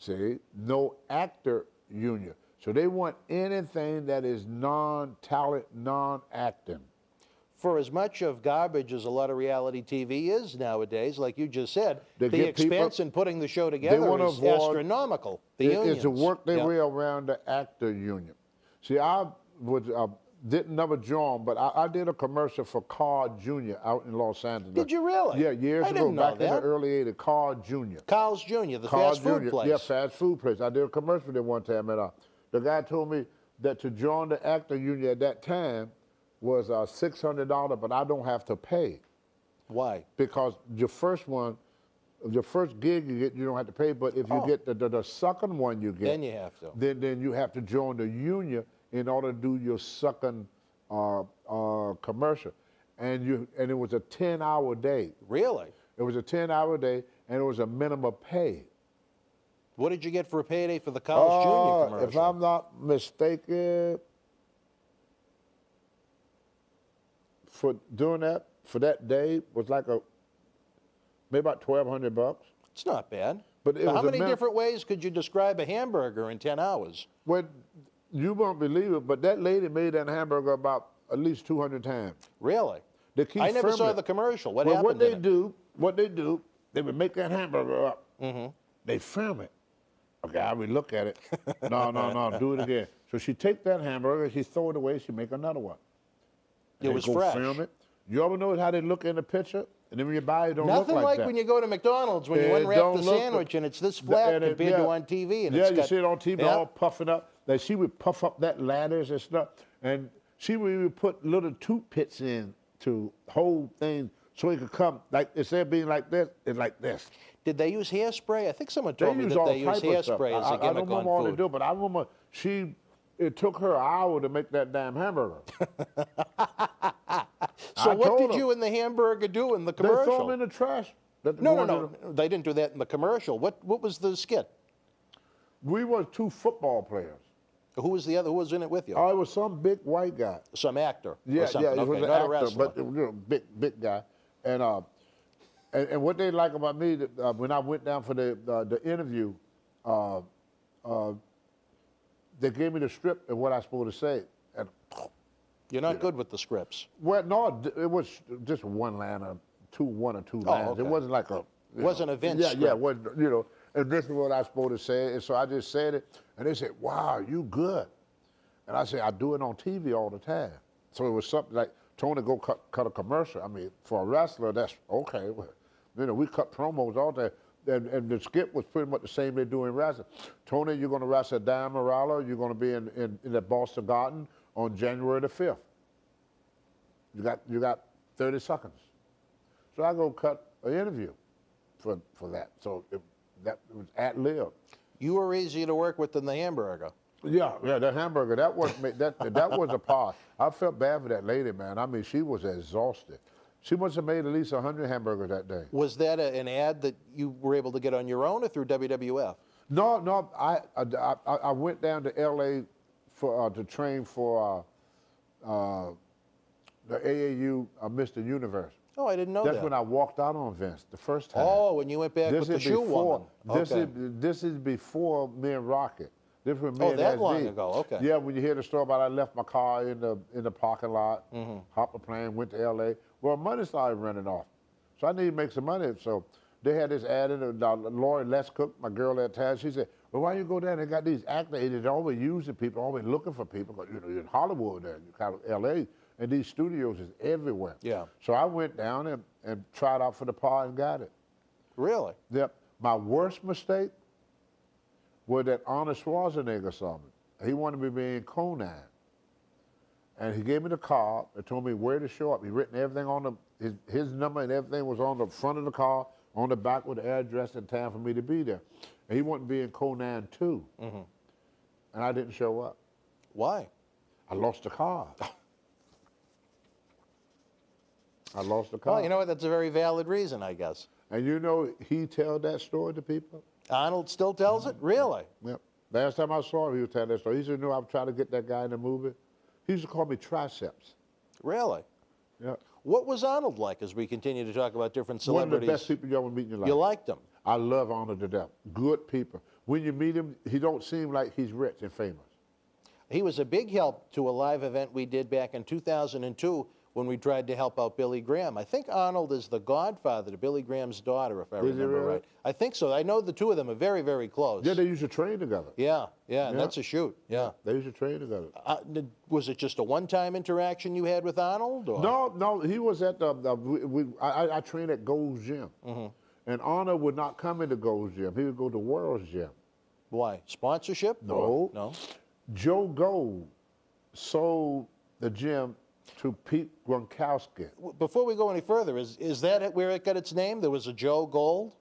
See, no actor union. So they want anything that is non-talent, non-acting. For as much of garbage as a lot of reality TV is nowadays, like you just said, They the get people- expense in putting the show together is astronomical. The unions. It's a work their way around the actor union. See, I was didn't never join, but I did a commercial for Carl Jr. out in Los Angeles. Did you really? Yeah, years I ago, didn't know back in that. the early '80s. Carl Jr. Carl's Jr., the Carl fast food Jr. place. Yeah, fast food place. I did a commercial there one time, and the guy told me that to join the actor union at that time was $600, but I don't have to pay. Why? Because your first one, your first gig you get, you don't have to pay, but if you get the second one you get, Then you have to. Then you have to join the union in order to do your second commercial. And it was a 10-hour day. Really? It was a 10-hour day, and it was a minimum pay. What did you get for a payday for the Carl's Jr. commercial? If I'm not mistaken, for doing that, for that day, was like maybe about $1,200. It's not bad. But it was how a many different ways could you describe a hamburger in 10 hours? Well, you won't believe it, but that lady made that hamburger about at least 200 times. Really? They keep I never saw filming the commercial. What well, happened what they do, they would make that hamburger up. They film it. Okay, I would look at it. No, do it again. So she take that hamburger, she throw it away, she make another one. It was fresh. Film it. You ever know how they look in the picture? And then when you buy it, it don't look like that. Nothing like when you go to McDonald's, when you unwrap the sandwich and it's this flat compared to on TV. And you see it on TV all puffing up. Like she would puff up that ladders and stuff. And she would even put little toothpicks in to hold things so it could come, like instead of being like this, it's like this. Did they use hairspray? I think someone told me that they use hairspray as a gimmick on food. I don't remember all they do, but I remember it took her an hour to make that damn hamburger. So what did you and the hamburger do in the commercial? They throw them in the trash. No. They didn't do that in the commercial. What was the skit? We were two football players. Who was the other? Who was in it with you? Oh, it was some big white guy. Some actor. Yeah, or something. it was okay, an not actor, a wrestler. but big guy. And what they like about me, when I went down for the interview, they gave me the script and what I was supposed to say. And you're not good with the scripts. Well, no, it was just one or two lines. Okay. It wasn't like a. It wasn't a Vince script. Yeah, it wasn't, and this is what I was supposed to say. And so I just said it, and they said, "Wow, you good." And I said, "I do it on TV all the time." So it was something like, Tony, go cut a commercial. I mean, for a wrestler, that's okay. We cut promos all day. And the skit was pretty much the same they do in wrestling. Tony, you're going to wrestle Dan Morello. You're going to be in the Boston Garden on January the 5th. You got 30 seconds. So I go cut an interview for that. So that was ad-lib. You were easier to work with than the hamburger. Yeah, the hamburger, that was a part. I felt bad for that lady, man. I mean, she was exhausted. She must have made at least 100 hamburgers that day. Was that an ad that you were able to get on your own or through WWF? No, I went down to L.A. to train for the AAU Mr. Universe. Oh, I didn't know that. That's when I walked out on Vince the first time. Oh, when you went back with the shoe woman. This is before me and Rocket. This was me and that long ago, okay. Yeah, when you hear the story about I left my car in the parking lot, hopped a plane, went to L.A. Well, money started running off. So I needed to make some money. So they had this ad in Lori Lescook, my girl at the time, she said, well, why you go down? They got these actors, they're always using people, always looking for people. Because, you're in Hollywood there, you kind of L.A., and these studios is everywhere. Yeah. So I went down and tried out for the part and got it. Really? Yep. My worst mistake was that Arnold Schwarzenegger saw me. He wanted me to be in Conan. And he gave me the card and told me where to show up. He written everything on his number and everything was on the front of the car, on the back with the address and time for me to be there. And he wanted to be in Conan 2. And I didn't show up. Why? I lost the card. I lost the card. Well, you know what? That's a very valid reason, I guess. And he tells that story to people. Arnold still tells it? Really? Yep. Last time I saw him, he was telling that story. He said, I'm trying to get that guy in the movie. He used to call me Triceps. Really? Yeah. What was Arnold like as we continue to talk about different celebrities? One of the best people you ever meet in your life. You liked him? I love Arnold to death. Good people. when you meet him, he don't seem like he's rich and famous. He was a big help to a live event we did back in 2002 when we tried to help out Billy Graham. I think Arnold is the godfather to Billy Graham's daughter, if I remember really? right. I think so. I know the two of them are very, very close. Yeah, they used to train together. Yeah, and that's a shoot. Yeah. They used to train together. Was it just a one-time interaction you had with Arnold? Or? No, he was at I trained at Gold's Gym. And Arnold would not come into Gold's Gym. He would go to World's Gym. Why? Sponsorship? No. Or? No. Joe Gold sold the gym to Pete Gronkowski. Before we go any further, is that where it got its name? There was a Joe Gold?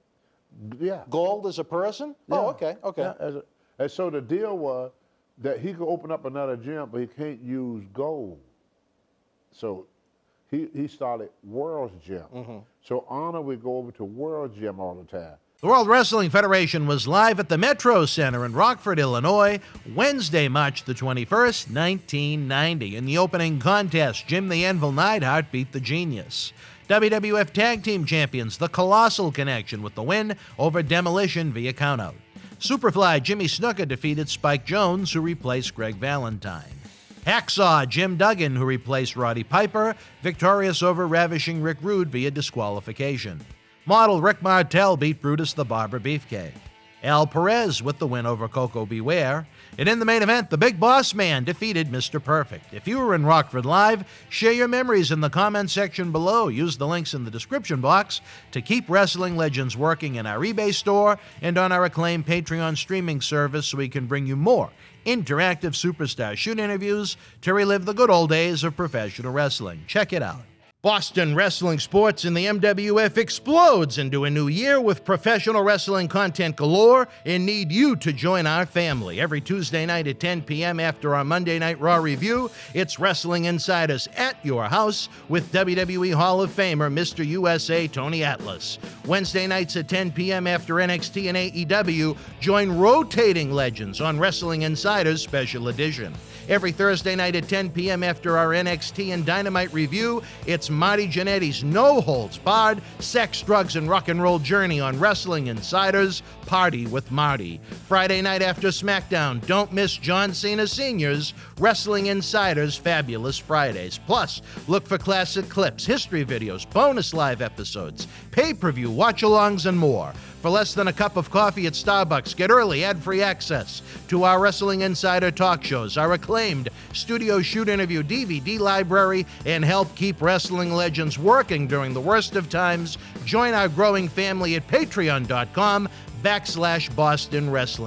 Yeah. Gold as a person? Yeah. Oh, okay. Yeah, and so the deal was that he could open up another gym, but he can't use gold. So he started World's Gym. So Arnold would go over to World's Gym all the time. The World Wrestling Federation was live at the Metro Center in Rockford, Illinois, Wednesday, March the 21st, 1990. In the opening contest, Jim the Anvil Neidhart beat the Genius. WWF Tag Team Champions, The Colossal Connection, with the win over Demolition via countout. Superfly Jimmy Snuka defeated Spike Jones, who replaced Greg Valentine. Hacksaw Jim Duggan, who replaced Roddy Piper, victorious over Ravishing Rick Rude via disqualification. Model Rick Martel beat Brutus the Barber Beefcake. Al Perez with the win over Coco Beware. And in the main event, the Big Boss Man defeated Mr. Perfect. If you were in Rockford Live, share your memories in the comment section below. Use the links in the description box to keep Wrestling Legends working in our eBay store and on our acclaimed Patreon streaming service so we can bring you more interactive superstar shoot interviews to relive the good old days of professional wrestling. Check it out. Boston Wrestling Sports in the MWF explodes into a new year with professional wrestling content galore and need you to join our family. Every Tuesday night at 10 p.m. after our Monday Night Raw review, it's Wrestling Insiders at your house with WWE Hall of Famer Mr. USA Tony Atlas. Wednesday nights at 10 p.m. after NXT and AEW, join rotating legends on Wrestling Insiders Special Edition. Every Thursday night at 10 p.m. after our NXT and Dynamite review, it's Marty Jannetty's no-holds-barred sex, drugs, and rock and roll journey on Wrestling Insiders Party with Marty. Friday night after SmackDown, don't miss John Cena Sr.'s Wrestling Insiders Fabulous Fridays. Plus, look for classic clips, history videos, bonus live episodes, pay-per-view, watch-alongs, and more. For less than a cup of coffee at Starbucks, get early ad-free access to our Wrestling Insider talk shows, our acclaimed studio shoot interview DVD library, and help keep wrestling legends working during the worst of times. Join our growing family at patreon.com/Boston Wrestling.